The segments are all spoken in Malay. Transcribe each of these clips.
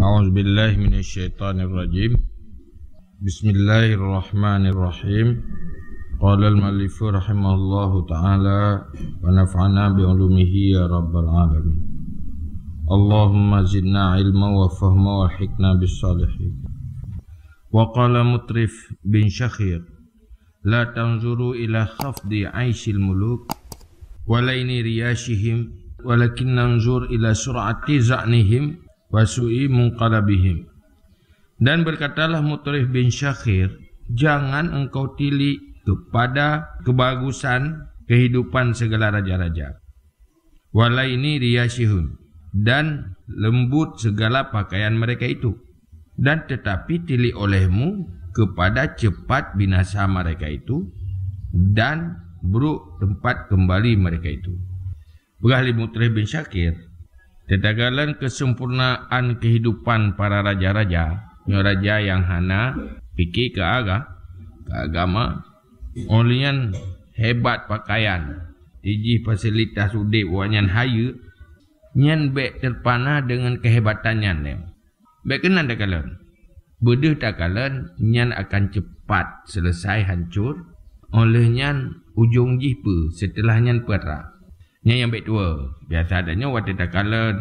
A'udzu billahi minasyaitonir rajim. Bismillahirrahmanirrahim. Qala al-muallif rahimahullahu ta'ala wa nafa'ana bi 'ulumihi ya rabbal alamin. Allahumma zidna ilma wa fahma wa hikna bis salihin. Wa qala Mutrif bin Syakhir, la tanzuru ila khafdi 'aisyil muluk wa laini riyashihim walakin nanzur ila sur'ati za'nihim wa su'i munqalabihim. Dan berkatalah Mutrif bin Syakhir, jangan engkau tilik kepada kebagusan kehidupan segala raja-raja, walaini riyashihum, dan lembut segala pakaian mereka itu, dan tetapi tilik olehmu kepada cepat binasa mereka itu dan buruk tempat kembali mereka itu. Berahli Mutrif bin Syakhir, tetagalan kesempurnaan kehidupan para raja-raja, raja yang hana fikir ke agama, olian hebat pakaian, iji fasilitas udip wanyan hayu, nyan bek terpana dengan kehebatannya nem. Bek kenan takalan, bedeh takalan nyan akan cepat selesai hancur, oleh nyan ujung jipa setelah nyan perang. Nyan yang baik tua, biasa adanya waktu takalan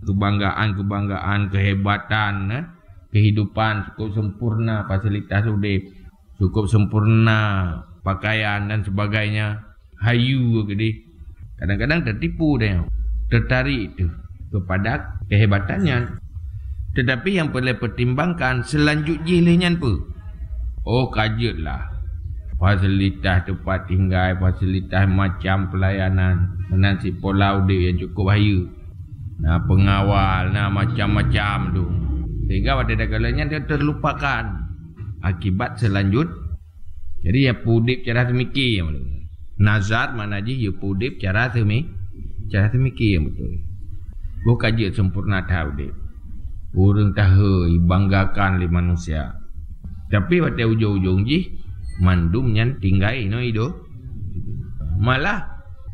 kebanggaan, kehebatan, kehidupan cukup sempurna, fasilitas udip cukup sempurna, pakaian dan sebagainya, hayu gede. Kadang-kadang tertipu dia, tertarik itu kepada kehebatannya. Tetapi yang perlu pertimbangkan selanjutnya pun, oh kajetlah fasilitas tempat tinggal, fasilitas macam pelayanan, menansi pola udip yang cukup hayu, nah pengawal, nah macam-macam tu, sehingga pada dagalanya dia terlupakan akibat selanjut. Jadi ya pudip cara semikir yang betul. Nazar mana je ya pudip cara semikir yang betul. Bukan je sempurna tahu dip. Orang tahu banggakan li manusia. Tapi pada ujung-ujung je mandum nyan tinggai no ido. Malah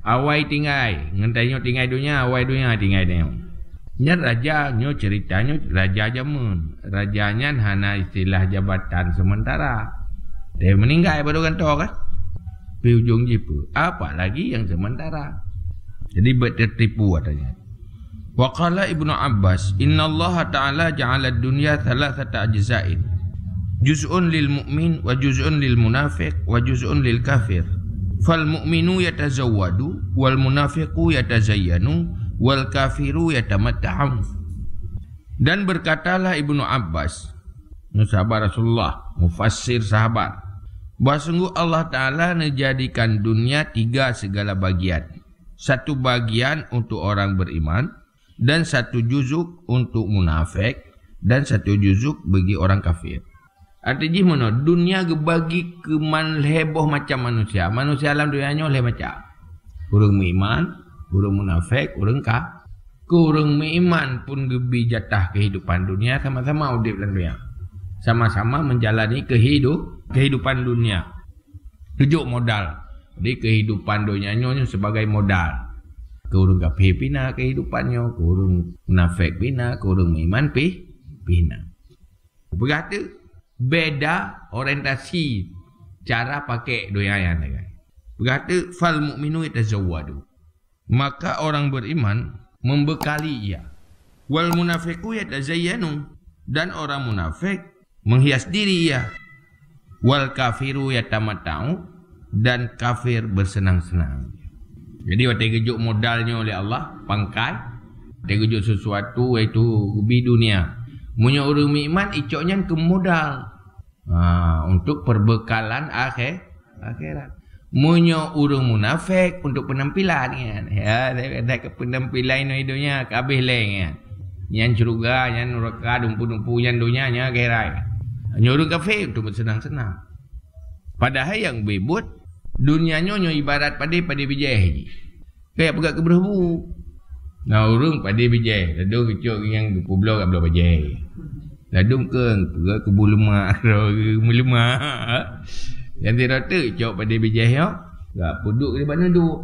awai tinggai, ngentainya tinggai dunia, awai dunia tinggai dia. Nyan raja nyo ceritanya raja jamun. Rajanya hana istilah jabatan sementara. Dia meninggal pada kantor kan. Di ujung jipu. Apa lagi yang sementara. Jadi bertertipu katanya. Wa qala Ibnu Abbas, "Inna Allah Ta'ala ja'ala ad-dunya thalathata ajza'in. Juz'un lil mu'min wa juz'un lil munafiq wa juz'un lil kafir. Fal mu'minu yatazawwadu wal munafiqu yatazayyanu wal kafiru yatamatta'un." Dan berkatalah Ibnu Abbas, sahabat Rasulullah, mufassir sahabat, bahawa sungguh Allah Ta'ala menjadikan dunia 3 segala bagian. Satu bagian untuk orang beriman, dan satu juzuk untuk munafik, dan satu juzuk bagi orang kafir. Artinya mana? Dunia gebagi ke man heboh macam manusia. Manusia alam dunia oleh macam orang beriman, orang munafik, orang kafir. Kurang beriman pun gebi jatah kehidupan dunia, sama-sama udip dalam dunia, sama-sama menjalani kehidupan dunia. Tujuk modal. Jadi kehidupan dunianya sebagai modal. Kurang kafir pina kehidupannya, kurang munafik pina, kurang beriman pina. Berkata beda orientasi cara pakai dunia yang lain. Berkata fal mu'minu yatazawwadu, maka orang beriman membekali ia. Wal munafiqu yatazayyanu, dan orang munafik menghias diri ia. Wal kafiru yatamatta'u, dan kafir bersenang-senang. Jadi waktu kejuk modalnya oleh Allah pangkai, waktu kejuk sesuatu iaitu ubi dunia. Munya orang beriman icoknya ke modal untuk perbekalan akhirat. Munya orang munafik untuk penampilan kan. Ya, ada ke penampilan hidupnya kabeh leng kan. Yang syurga, yang neraka, dumpu-dumpu yang dunianya akhirat. Nyuruh kafir untuk bersenang-senang. Padahal yang bebut dunianya ibarat pada bijai. Kayak pegat ke berhu. Nah orang pada bijai, ladung kecok yang pulau kat belah bijai. Ladung ke pegat ke bulumak, ke melemak. Yang tidak tu cok pada bijai yo. Gak puduk di mana tu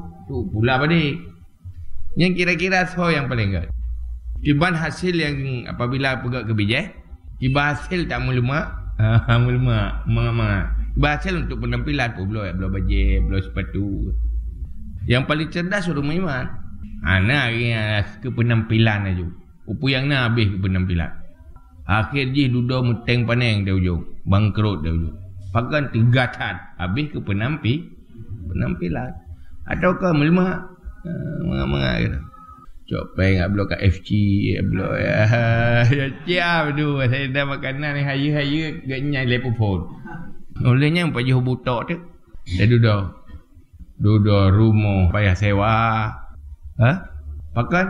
pula pada. Yang kira-kira so yang paling kat. Tiban hasil yang apabila pegak ke bijai, tiba hasil tak melemak, melemak. Tiba hasil untuk penampilan pun belum baju, belum sepatu. Yang paling cerdas suruh iman. Ana ke penampilan aja. Upu yang na habis ke penampilan. Akhir je duduk meteng paneng dah ujung, bangkrut dah ujung. Pakan tegatan habis ke penampilan. Ataukah melemak mengak gitu. Copeng nak blok kat FC, blok ya ciam tu. Saya dah makanan ni haya gaknya lepo phone. Olehnya paju butok tu. Dia duduk rumah payah sewa. Pakan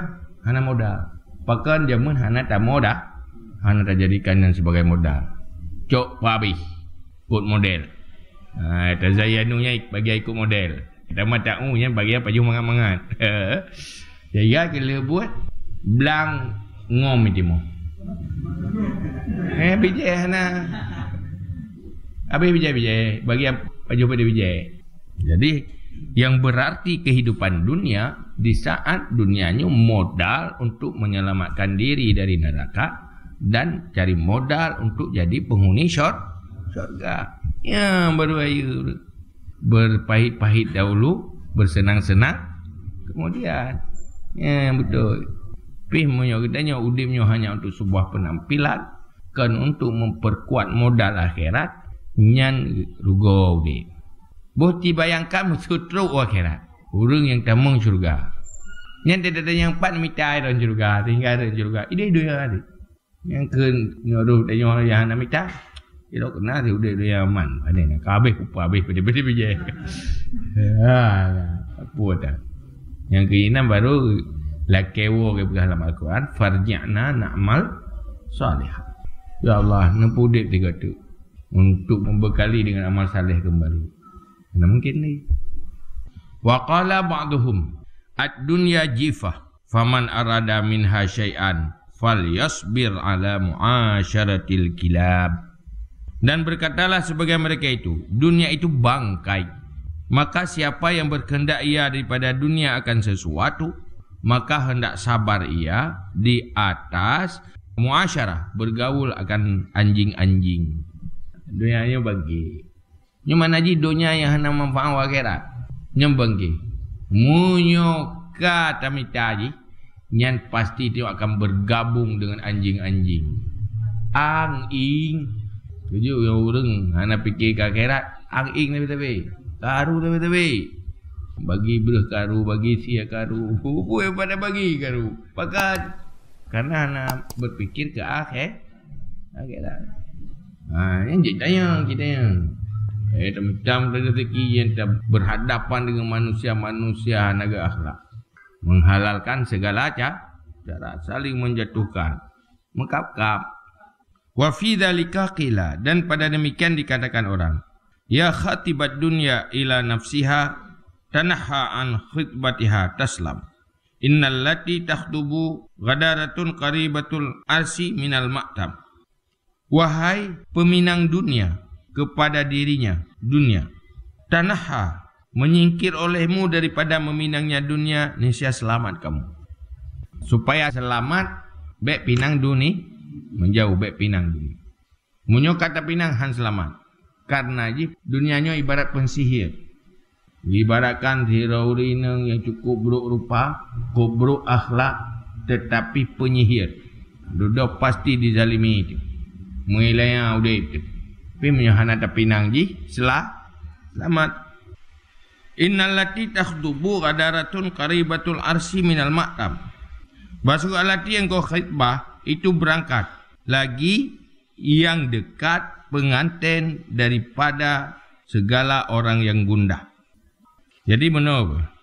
hana modal. Pakan zaman hana tak modal. Hana tak jadikan yang sebagai modal. Cok habis. Ikut model. Tak Zayanunya bagi ikut model. Kita mata nya bagi apa jumpa mangat. Saya kena buat blang ngom itu mo. Bijai hana. Habis bijai bagi apa jumpa dia bijai. Jadi yang berarti kehidupan dunia di saat dunianya modal untuk menyelamatkan diri dari neraka dan cari modal untuk jadi penghuni syurga. Ya baru ayu berpahit-pahit dahulu, bersenang-senang kemudian. Ya betul. Pih monyo katanya udipnya hanya untuk sebuah penampilan, kan untuk memperkuat modal akhirat nyan rugo udip. Bukti bayangkan sutru akhirat. Urang yang tamang syurga. Nyan tidak ada yang pat mitai dalam syurga, tinggal dalam syurga. Ide dia ada. Yang ke nyoruh dan nyoruh yang nak mitai. Dia kena dia aman. Ada nak habis upah habis pada bijak. Apa dah. Yang keenam baru lakewo ke dalam Al-Quran, farji'na na'mal salihah. Ya Allah, nempuh dek tiga tu untuk membekali dengan amal saleh kembali. Mana mungkin ni? Wa qala ba'duhum ad-dunya jifah faman arada minha syai'an falyasbir ala mu'asyaratil kilab. Dan berkatalah sebagai mereka itu, dunia itu bangkai. Maka siapa yang berkehendak ia daripada dunia akan sesuatu, maka hendak sabar ia di atas muasyarah, bergaul akan anjing-anjing. Dunianya bagi. Nyuma naji dunia yang hendak manfaat akhirat. Nyembangki. Munyoka tamitaji, nyan pasti dia akan bergabung dengan anjing-anjing. Ang-ing. Tujuh yang orang hendak fikir ke akhirat, ang-ing lebih-lebih. Karu tapi bagi belah karu, bagi sia karu, apa yang pada bagi karu pakat karena nak berfikir ke akhirat. Yang jitanya kita yang macam rezeki yang berhadapan dengan manusia-manusia naga akhlak, menghalalkan segala cara saling menjatuhkan, mengkap-kap. Wa fi dzalika qila, dan pada demikian dikatakan orang, ya khatibat dunya ila nafsiha tanaha an khitbatiha taslam. Innal lati takhdubu ghadaratun qaribatul arsi minal ma'tam. Wahai peminang dunia kepada dirinya dunia, tanaha menyingkir olehmu daripada meminangnya dunia, niscaya selamat kamu. Supaya selamat baik pinang dunia, menjauh baik pinang dunia. Munyo kata pinang han selamat. Karena dunianya ibarat pensihir. Ibaratkan ziraurina yang cukup buruk rupa, buruk akhlak, tetapi penyihir. Duduk pasti dizalimi itu. Mengilayang udah itu. Tapi menyahana tapinang selamat. Innal lati takhdubu qadaratun qaribatul arsi minal ma'tam. Basuh alati yang kau khitbah itu berangkat lagi yang dekat pengantin daripada segala orang yang gundah. Jadi menapa?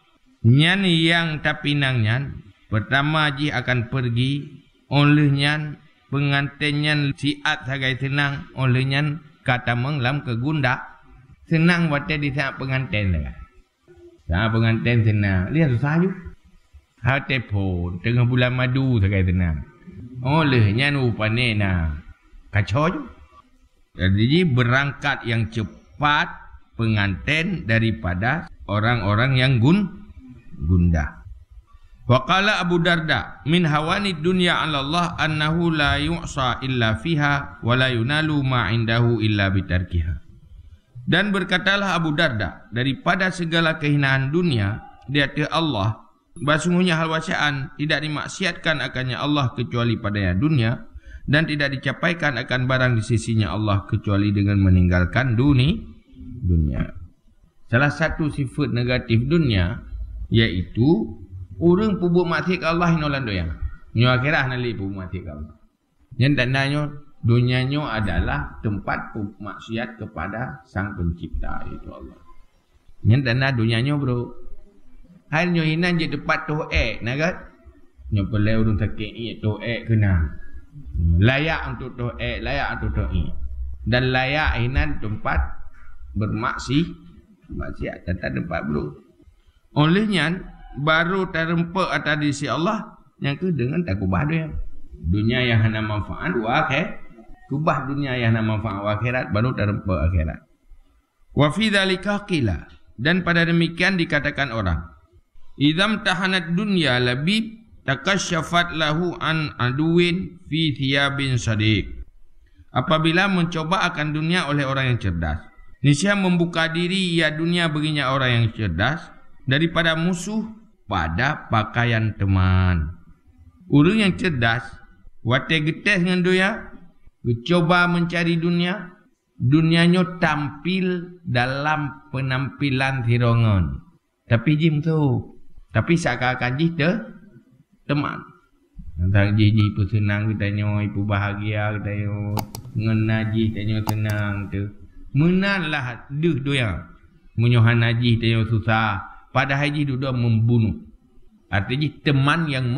Nyan yang tapinang nyan pertama ji akan pergi oleh nyan pengantin nyan siat sagai senang oleh nyan kata menglam ke gundah senang wate di saat pengantin lah. Saat pengantin senang lihat susah ju. Ha telefon tengah bulan madu sagai senang. Oleh nyan upane na kacau ju. Jadi berangkat yang cepat pengantin daripada orang-orang yang gundah. Wa qala Abu Darda min hawani dunya 'ala Allah annahu la yu'sa illa fiha wa la yunalu ma 'indahu illa bitarkiha. Dan berkatalah Abu Darda, daripada segala kehinaan dunia di hati Allah, sesungguhnya hal wasi'an tidak dimaksiatkan akannya Allah kecuali padanya dunia, dan tidak dicapaikan akan barang di sisinya Allah kecuali dengan meninggalkan dunia. Salah satu sifat negatif dunia iaitu orang pubuk maksiat Allah inolan doyang. Nyo akhirah nali pubuk maksiat Allah. Yang tandanya dunianya adalah tempat pubuk maksiat kepada Sang Pencipta itu Allah. Yang tanda dunianya bro. Hal nyo hinan je tempat to'ek nagat. Nyo pelai orang sakit ni to'ek kena. Layak untuk to'ek, layak untuk to'ek. Dan layak hinan tempat maksiat tempat bro. Olehnya baru terempak atas diri Allah yang ke dengan tak kubah dia. Dunia yang hana manfaat wa akhirat. Kubah dunia yang hana manfaat wa akhirat baru terempak akhirat. Wa fi dzalika qila, dan pada demikian dikatakan orang, idzam tahanat dunya labib takasyafat lahu an aduwin fi thiyabin sadiq. Apabila mencoba akan dunia oleh orang yang cerdas, niscaya membuka diri ia dunia baginya orang yang cerdas daripada musuh pada pakaian teman. Orang yang cerdas wate getes dengan dunia, mencoba mencari dunia, dunianya tampil dalam penampilan hirongan. Tapi jim tu, tapi seakan-akan jih teman. Antara jih pun senang kita nyo, ibu bahagia kita nyo, ngenaji kita nyo senang tu. Menanlah deh doya. Menyohan haji kita nyo susah. Pada haji duduk membunuh. Artinya teman yang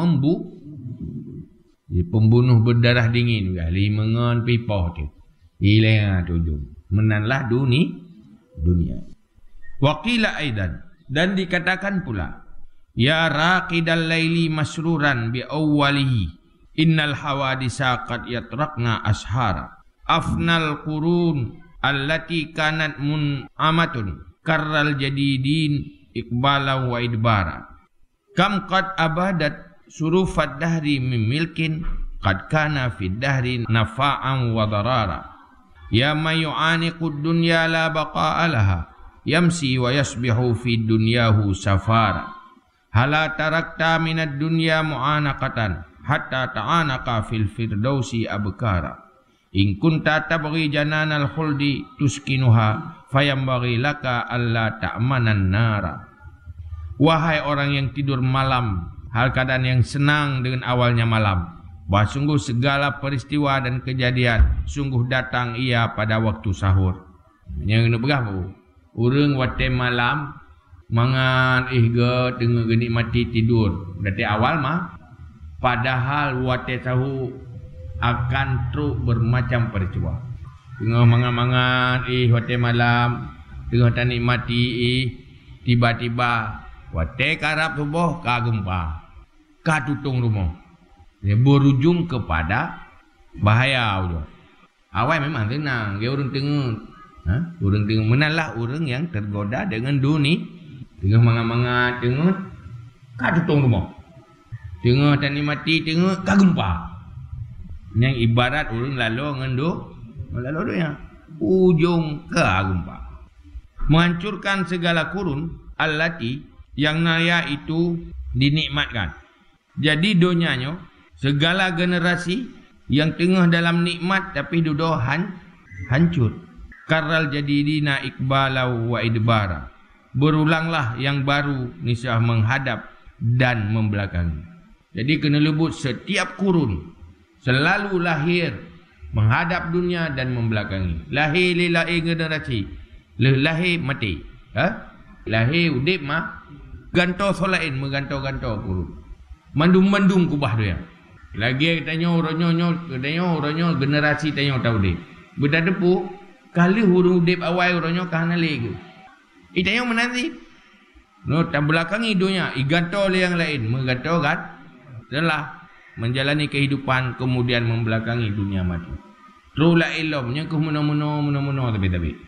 pembunuh berdarah dingin. Kali mengon pipah tu. Hilang tujuh. Menanlah dunia. Waqila aidan. Dan dikatakan pula. Ya raqidal laili masruran bi awwalihi. Innal hawadisa qad yatrakna ashara. Afnal qurun allati kanat mun'amatun. Karral jadidin iqbala wa idbara. Kam qad abadat surufat dahri min milkin qad kana fid dahri nafa'an wa darara. Ya may yu'aniqud dunya la baqa'a laha yamsi wa yasbihu fid dunyahu safara. Hala tarakta minad dunya mu'anaqatan hatta ta'anaqa fil firdausi abkara. In kunta tabghi jananal khuldi tuskinuha fayambaghi laka alla ta'manan nara. Wahai orang yang tidur malam, hal keadaan yang senang dengan awalnya malam, bahawa sungguh segala peristiwa dan kejadian sungguh datang ia pada waktu sahur. Yang kena berapa? Orang wate malam mangan ihga tengah genik mati tidur. Berarti awal mah. Padahal wate sahur akan teruk bermacam peristiwa. Tengah mangan-mangan wate malam, tengah tak nikmati tiba-tiba wate karap subuh ka gempa, ka tutung rumah. Dia berujung kepada bahaya. Awal memang tenang, dia orang tengah. Orang tengah menanlah orang yang tergoda dengan dunia. Tengah mangan-mangan, tengah ka tutung rumah. Tengah tak nikmati, tengah ka gempa. Yang ibarat orang lalu ngenduk, lalu dia ujung ke gempa. Menghancurkan segala kurun allati yang naya itu dinikmatkan. Jadi dunianya segala generasi yang tengah dalam nikmat tapi duduk hancur. Karral jadidina iqbala wa idbara. Berulanglah yang baru niscaya menghadap dan membelakangi. Jadi kena lebut setiap kurun selalu lahir menghadap dunia dan membelakangi. Lahir lilai generasi, lahir mati. Lahir udip mah ganto solain mengganto-ganto kurun. Mandung-mandung kubah dia. Lagi tanya orangnya generasi tanya tahu dia. Benda depu kali huruf udip awal orangnya kahana lagi. Tanya menanti. No tak belakangi dunia iganto oleh yang lain mengganto kan. Telah menjalani kehidupan kemudian membelakangi dunia mati. Terulah ilmunya ke mana-mana tapi.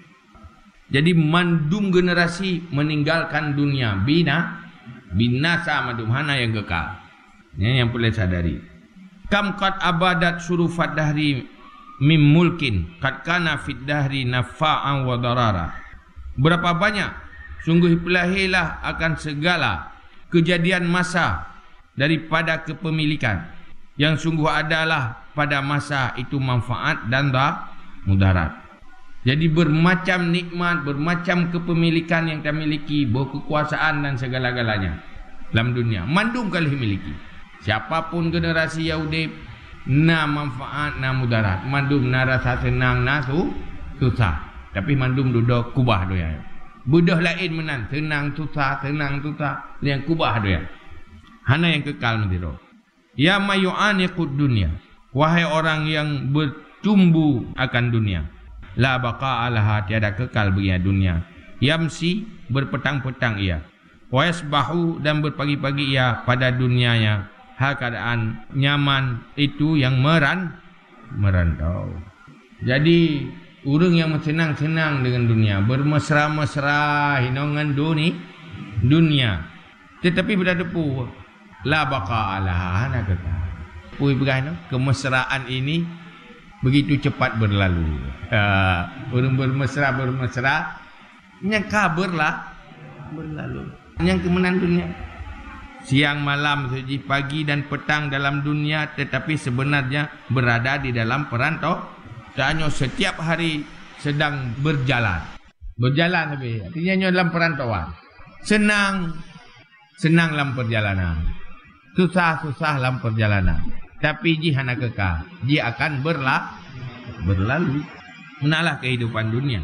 Jadi mandung generasi meninggalkan dunia Binasa madum hana yang kekal. Ini yang perlu sadari. Kam qad abadat surufat dahri mim mulkin qad kana fid dahri nafa'an wa darara. Berapa banyak sungguh pelahirlah akan segala kejadian masa daripada kepemilikan yang sungguh adalah pada masa itu manfaat dan mudarat. Jadi bermacam nikmat, bermacam kepemilikan yang kita miliki, berkekuasaan dan segala-galanya dalam dunia. Mandum kali miliki. Siapapun generasi Yahudi, na manfaat, na mudarat. Mandum na rasa senang, na susah. Tapi mandum duduk kubah doya. Budah lain menan, senang susah. Yang kubah doya. Hana yang kekal mentiro. Ya mayu'aniqud dunia. Wahai orang yang bertumbuh akan dunia. La baqa'alaha, tiada kekal bagi dunia. Yamsi, berpetang-petang ia. Wa yasbahu, dan berpagi-pagi ia pada dunianya. Hal keadaan nyaman itu yang merantau. Jadi orang yang senang-senang dengan dunia, bermesra-mesra hinongan dunia. Tetapi berada pu la baqa'alaha, nak kekal. Pui berano kemesraan ini begitu cepat berlalu. Orang bermesra yang kabarlah berlalu. Yang kemenangan dunia. Siang malam, suci pagi dan petang dalam dunia, tetapi sebenarnya berada di dalam perantau. Hanya setiap hari sedang berjalan. Berjalan lebih. Artinya dalam perantauan. Senang dalam perjalanan. Susah dalam perjalanan. Tapi jihana kekal. Dia akan berlalu. Menalah kehidupan dunia.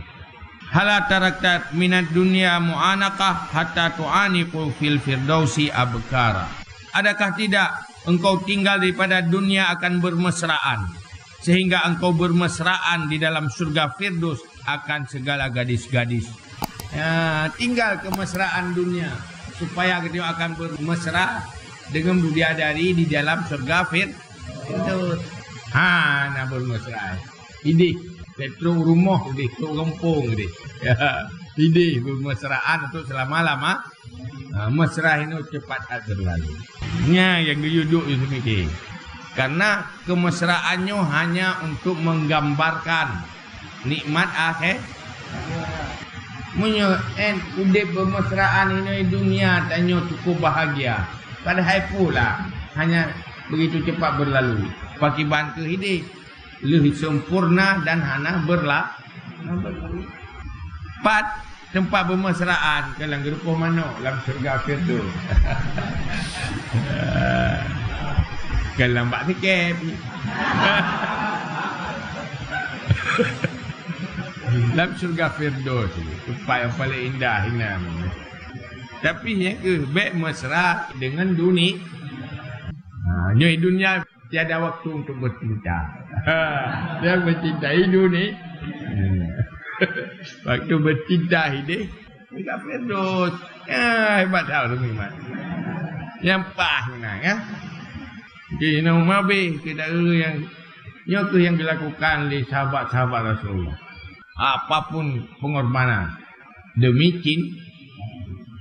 Hala taraktat minat dunia mu'anaqah hatta tu'aniqu fil firdausi abkara. Adakah tidak engkau tinggal daripada dunia akan bermesraan, sehingga engkau bermesraan di dalam surga Firdaus akan segala gadis-gadis. Tinggal kemesraan dunia supaya kita akan bermesra dengan bidadari di dalam surga Firdaus. Nak bermesra. Ini Petro rumah di kampung di. Ini bermesraan untuk selama-lama. Mesra ini cepat berlalu. Nya yang duduk itu mikir. Karena kemesraannya hanya untuk menggambarkan nikmat akhir. Munyo udah bermesraan ini dunia tanya cukup bahagia. Padahal pula hanya begitu cepat berlalu. Pakai bantu hidup. Lebih sempurna dan hana berlalu. Tempat bermesraan kalau gerupuh mana dalam surga Firdaus. Kalau lambat sikit. Dalam surga Firdaus tempat yang paling indah ini. Tapi yang baik mesra dengan dunia. Nyoi dunia tiada waktu untuk bercinta. Yang mencintai dunia. Waktu bercinta ini dekat Firdaus. Hebat tahu tu memang. Yang pas menang ya. Jadi nama be kita yang dilakukan oleh sahabat-sahabat Rasulullah. Apapun pengorbanan demi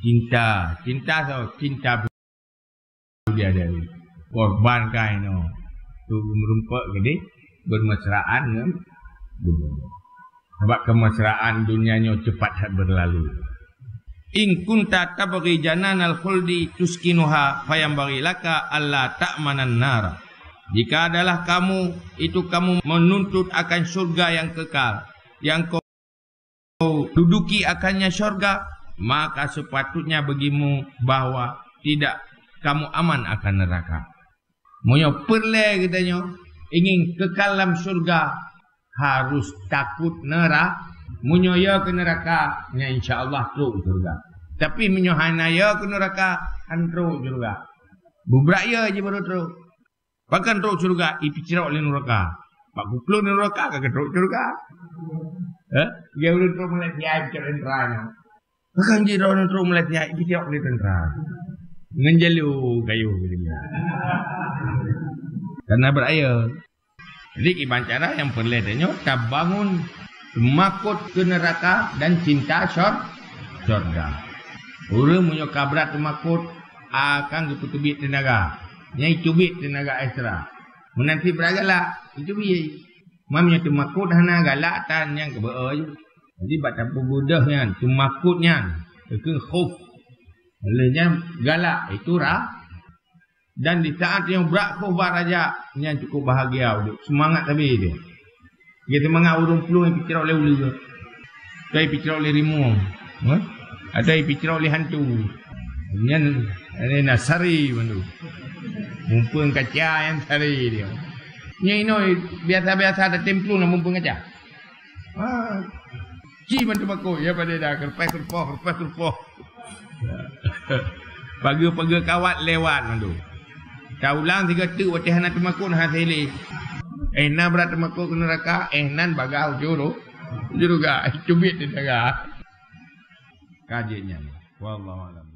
cinta dia dari korban kaino tu merumpak gede bermesraan dengan dunia. Sebab kemesraan dunianya cepat berlalu. In kunta tabghi jananal khuldi tuskinuha fayambaghi laka alla ta'manan nar. Jika adalah kamu menuntut akan surga yang kekal, yang kau duduki akannya surga, maka sepatutnya bagimu bahwa tidak kamu aman akan neraka. Moyo perle katanya ingin kekal dalam surga harus takut neraka. Munyo ya ke neraka, nya insyaallah teruk surga. Tapi munyo hana ya ke neraka, teruk surga. Bubrak ya je baru teruk. Bahkan teruk surga, ipicirok le neraka. Pak kuplun neraka kagak teruk surga. Dia udah teruk mulai dia ipicirok neraka. Bahkan je orang teruk mulai dia ipicirok le neraka. Ngenjelu kayu gitu. Karena beraya. Jadi iban cara yang perletanya kita bangun makut ke neraka dan cinta surga. Orang punya kabrat makut akan ketubit tenaga. Nyai cubit tenaga ekstra. Menanti beragala cubit. Mamnya tu makut hana galak tan yang kebeoi. Jadi baca budah yang tu makutnya ke khuf. Lenya galak itu dan di saat yang berat khuf raja yang cukup bahagia semangat tapi dia. Kita mengawurung peluh yang pikir oleh ulu. Ada pikir oleh rimau. Ada pikir oleh hantu. Ini nasari mandu. Mumpung kaca yang sari dia. Ini biasa-biasa ada templu nak mumpung kaca. Ci mantu makuk ya pada dah kerpas-kerpoh. Paga-paga kawat lewat mandu. Kaulang 3 tu watih anak makuk nah sele. Nan berat makuk ke neraka, nan bagau juru ga cubit dia. Kajiannya. Wallahu a'lam.